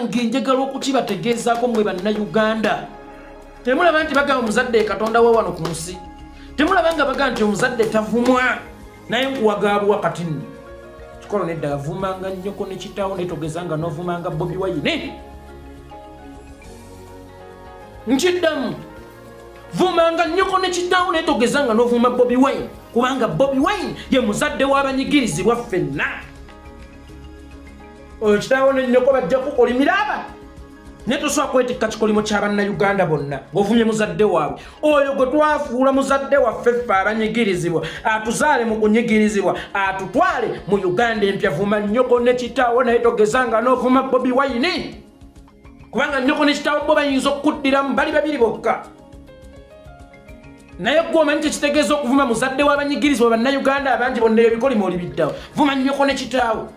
njagala okukibategeezaako mmwe bannayuganda. Temulaba nti bagamba omuzadde Katonda wa wano ku nsi. Temulaba nga bagamba nti omuzadde tavumwa. Naye nkuwagaabuwa kati nno. Kikolo nedda Vumanga Nnyoko ne Kitaawo naye togezanga n'ovumanga Bobi Wine. Nkiddamu. Vumanga Nnyoko ne Kitaawo naye togezanga n'ovuma Bobi Wine. Kubanga Bobi Wine ye muzadde w'abanyigirizibwa ffenna. Oyo Kitaawo ne Nnyoko bajja kukolimira aba. Ne tosobola kwetikka kikolimo ky'abannayuganda bonna ng'ovumye muzadde waabwe. Oyo gwe twafuula muzadde waffe ffe abanyigirizibwa atuzaale mu kunyigirizibwa atutwale mu Uganda empya. Vuma Nnyoko ne Kitaawo naye togezanga n'ovuma Bobi Wine. Kubanga Nnyoko ne Kitaawo bo bayinza okuddiramu bali babiri bokka. Naye gwe omanyi tekitegeeza okuvuma muzadde w'abanyigirizibwa bannayuganda abangi bonna ebyo bikolimo oli biddawo. Vuma Nnyoko ne Kitaawo.